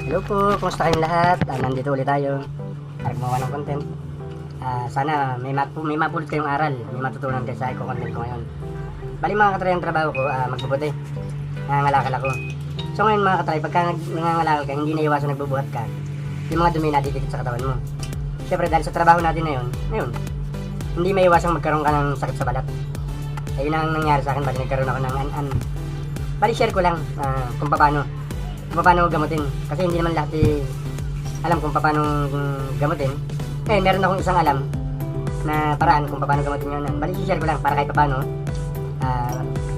Hello po, kumusta kayong lahat? Nandito ulit tayo para gumawa ng content. Sana may mapulot kayong aral, may matutunan kayo sa content ko ngayon. Bali mga katry, ang trabaho ko, magbubuti. Nangangalakal ako. So ngayon mga katry, pagka nangangalakal ka, hindi na iwasan nagbubuhat ka. Yung mga dumi nadidikit sa katawan mo. Siyempre dahil sa trabaho natin ngayon, hindi may iwasang magkaroon ka ng sakit sa balat. Ayun ang nangyari sa akin, bali nagkaroon ako ng an-an. Bali share ko lang kung paano gamutin, kasi hindi naman lahat alam kung paano gamutin. Meron akong isang alam na paraan kung paano gamutin yun. Bali share ko lang para kahit paano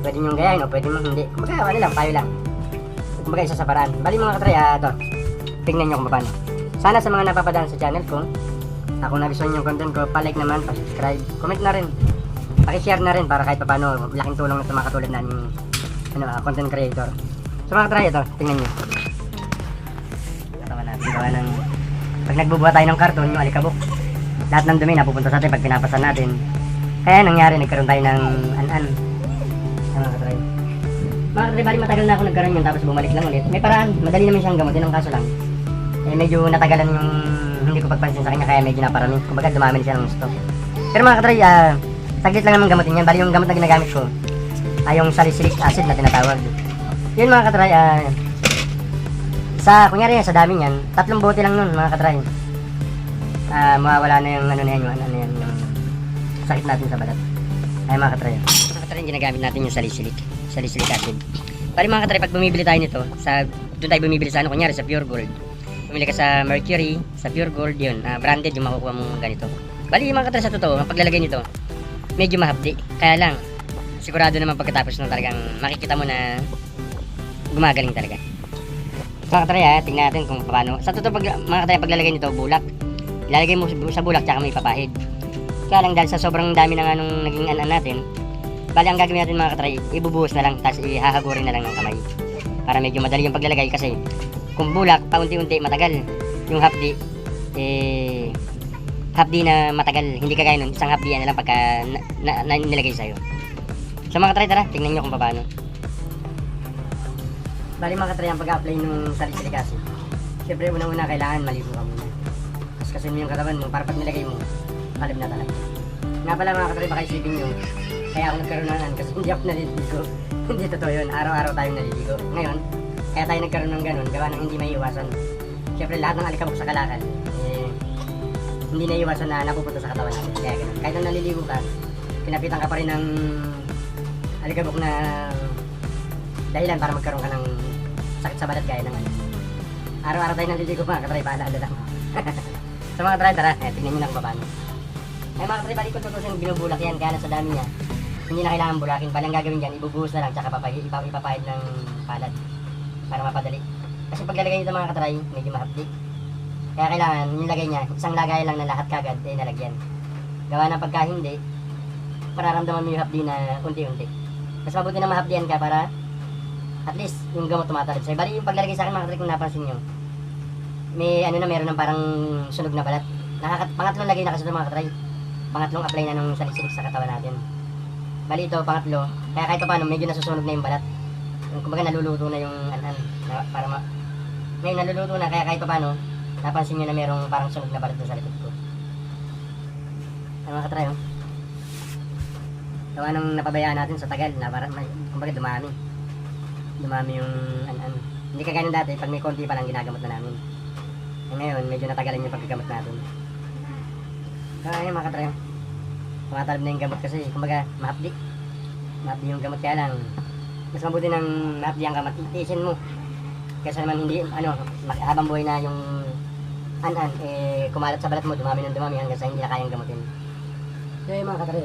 pwede nyo gayahin o pwede mo hindi. Kumbaga ano lang, payo lang. Kumbaga isa sa paraan. Bali mga katry, ito, tingnan nyo kung paano. Sana sa mga napapadaan sa channel ko, kung nagustuhan yung content ko, pa-like naman, pa-subscribe, comment na rin, paki-share na rin para kahit paano laking tulong na sa mga katulad namin content creator. So mga katry, ito, tingnan nyo. Gawa natin, pag nagbubuhat tayo ng karton, yung alikabok, lahat ng dumi napupunta sa atin pag pinapasan natin. Kaya nangyari, nagkaroon tayo ng an-an. Mga katry, bali matagal na ako nagkaroon yun, tapos bumalik lang ulit. May paraan, madali naman siyang gamutin, ang kaso lang medyo natagalan yung hindi ko pagpansin sa kanya, kaya medyo naparami. Kumbaga dumami siya ng gusto. Pero mga katry, saglit lang naman gamutin yan. Bali yung gamot na ginagamit ko yung salicylic acid na tinatawag. Yun mga katry, kunyari sa dami niyan, 3 bote lang nun mga katry. Mawawala na yung yung sakit natin sa balat. Ay mga katry, ginagamit natin yung salicylic acid. Bali mga katry, pag bumibili tayo nito, doon tayo bumibili sa kunyari sa Pure Gold. Bumili ka sa Mercury, sa Pure Gold, yun, branded yung makukuha mong ganito. Bali mga katry, sa totoo, ang paglalagay nito, medyo mahapdi. Kaya lang, sigurado naman pagkatapos nung talagang makikita mo na gumagaling talaga. Mga katry, tingnan natin kung paano. Sa totoo, mga katry, paglalagay nito, bulak. Ilalagay mo sa bulak, tsaka may papahid. Kaya lang, dahil sa sobrang dami na nga nung naging anan natin, bali ang gagawin natin mga katry, ibubuhos na lang, tapos ihahagurin na lang ng kamay. Para medyo madali yung paglalagay, kasi kung bulak, paunti-unti matagal. Yung hapdi, hapdi na matagal. Hindi kagaya nun, isang hapdi na lang pagka nilagay sa'yo. So mga katry, tara, tingnan nyo kung paano. Bali mga katry, ang pag-apply ng salicylic acid, syempre unang-una kailangan maligo ka muna. Kasi mo yung katawan mo, para pag nilagay mo, kalib na talaga. Nga pala mga katry, baka isipin nyo, kaya ako nagkaroon ng kasi hindi ako naliligo. Hindi totoo yun, araw-araw tayong naliligo. Ngayon, kaya tayo nagkaroon ng ganun, gawa ng hindi may iwasan. Siyempre lahat ng alikabok sa kalakal, hindi na iwasan na napupunta sa katawan natin. Kaya ganun, kahit nung naliligo ka, pinapitan ka pa rin ng alikabok na dahilan para magkaroon ka ng sakit sa balat gaya ng araw-araw tayo naliligo mga katry, paalala lang. So mga katry, tara, tingnan nyo na kung paano. Mga katry, balik ko tutusin, binubulak yan, kaya sa dami niya, hindi na kailangan bulakin. Bali ang gagawin dyan, ibubuhos na lang, tsaka ipapahid ng palad para mapadali. Kasi paglalagay nito mga katry, medyo mahapdi. Kaya kailangan yung lagay niya, isang lagay lang na lahat kagad nalagyan. Gawa ng pagka hindi, mararamdaman mo yung hapdi na unti-unti. Mas mabuti na mahapdian ka para at least yung gamot tumatalab sa'yo. Bali yung paglalagay sa akin mga katry, kung napansin nyo, meron ng parang sunog na balat. Pangatlong lagay na kasi ito mga katry. Pangatlong apply na nung salicylic sa katawan natin. Bali ito, pangatlo. Kaya kahit paano, medyo nasusunog na yung balat. Kumbaga naluluto na yung ngayon naluluto na, kaya kahit paano, napansin nyo na merong parang sunog na balat sa likod ko. Mga katry, gawa nang napabayaan natin sa tagal, kumbaga dumami yung hindi kagaya ng dati, pag may konti pa lang ginagamot na namin. Ngayon, medyo natagalan yung pagkagamot natin. Kaya mga katry, tumatalab na yung gamot kasi, kumbaga, mahapdi yung gamot, kaya lang mas mabuti ng mahapdi ang gamot, itiisin mo kasi naman hindi, habang buhay na yung kumalat sa balat mo, dumami hanggang sa hindi na kayang gamutin. So yung mga katry,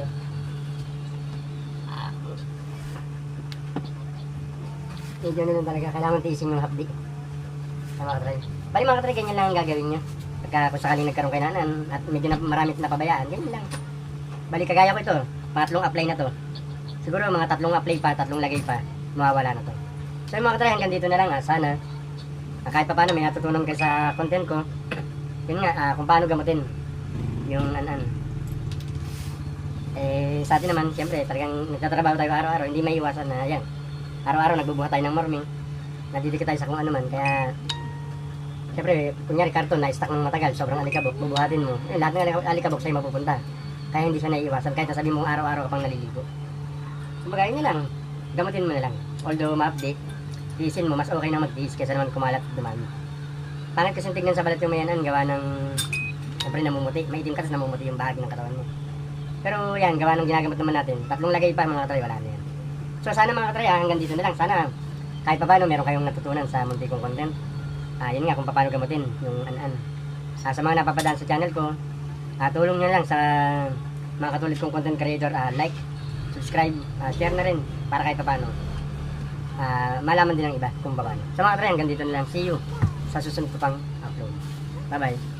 medyo na lang talaga, kailangan tiisin yung hapdi. Mga katry, bali mga katry, ganyan lang ang gagawin nyo pagka kung sakaling nagkaroon kayo na at medyo marami napabayaan, ganyan lang. Bali kagaya ko ito, pangatlong apply na to. Siguro mga 3 apply pa, 3 lagay pa, mawawala na to. So yung mga katry, hanggang dito na lang. Sana kahit pa paano may natutunan kayo sa content ko. Yun nga, kung paano gamutin yung sa atin naman, siyempre talagang nagtatrabaho tayo araw-araw, hindi may iwasan na yan. Araw-araw nagbubuhat tayo ng morning, nadidikit tayo sa kung ano man, kaya Siyempre, kunyari karton na stuck ng matagal, sobrang alikabok, bubuhatin mo. Lahat ng alikabok sa'yo mapupunta. Kaya hindi siya naiiwasan, kahit nasabi mong araw-araw ka pang naliligo. Kumbaga, yun na lang. Gamutin mo na lang. Although ma-update, tiisin mo, mas okay na mag-tiis kaysa naman kumalat at dumami. Pangit kasi tignan sa balat yung mayanan, gawa ng, siyempre namumuti. Maitim ka, tapos namumuti yung bahagi ng katawan mo. Pero yan, gawa ng ginagamot naman natin. 3 lagay pa mga katray, wala na yan. So sana mga katray, hanggang dito na lang. Sana kahit pa paano meron kayong natutunan sa munti kong content. Yun nga kung paano gamutin yung an-an. Sa mga napapadaan sa channel ko, tulong nyo lang sa mga katulad kong content creator, like, subscribe, share na rin para kahit pa paano malaman din ng iba kung paano. Sa mga katray, hanggang dito na lang. See you sa susunod ko pang upload. Bye bye.